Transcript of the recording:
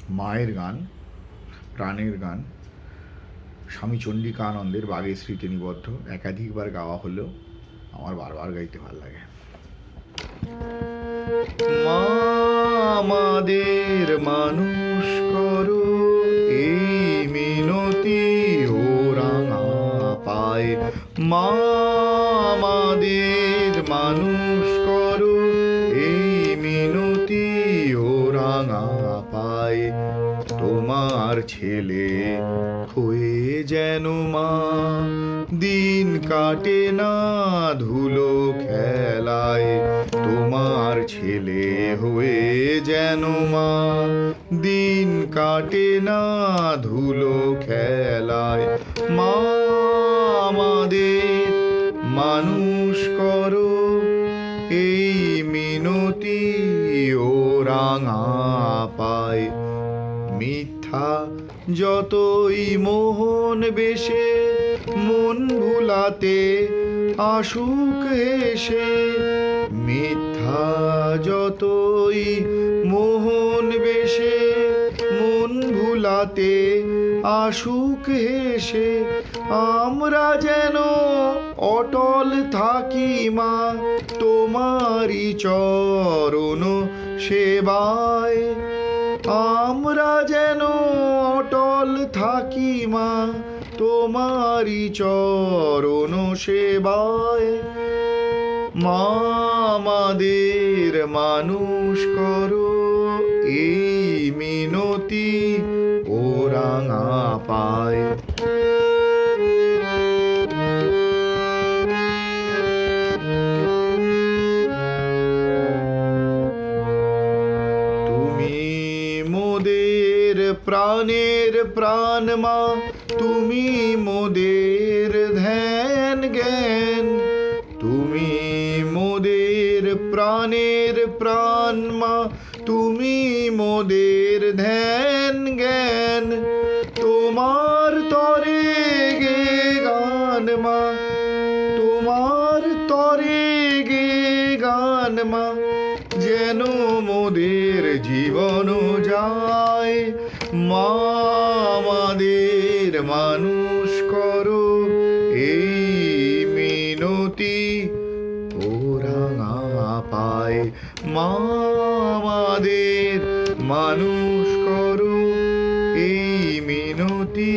মায়ের গান, প্রাণের গান, স্বামী চন্ডিকানন্দের বাগে স্মৃতি নিবদ্ধ। একাধিকবার গাওয়া হলেও আমার বারবার গাইতে ভালো লাগে। মা আমাদের মানুষ করো, এই মিনতি ও রাঙা পায়। মা আমাদের মানুষ করো, এই মিনতি ও রাঙা পায়। তোমার ছেলে হয়ে যেন মা দিন কাটে না ধুলো খেলায়। তোমার ছেলে হয়ে যেন মা দিন কাটে না ধুলো খেলায়। মা আমাদের মানুষ করো, এই মিনতি ও রাঙা পায়। মিথ্যা যতই মোহন বেশে মন ভুলাতে আসুক হেসে। মিথ্যা যতই মোহন বেশে মন ভুলাতে আসুক হেসে। আমরা যেন অটল থাকি মা তোমারই চরণ সেবায়। আমরা যেন অটল থাকি মা তোমারই চরণ সেবায়। মা আমাদের মানুষ করো, এই মিনতি ও রাঙা পায়। মোদের প্রাণের প্রাণ মা, তুমি মোদের ধ্যান জ্ঞান। তুমি মোদের প্রাণের প্রাণ মা, তুমি মোদের ধ্যান জ্ঞান। তোমার তরে গে গান মা, তোমার তরে গে গান মা, যেন মোদের জীবন যায়। মা আমাদের মানুষ করো, এই মিনতি ও রাঙা পায়। মা আমাদের মানুষ করো, এই মিনতি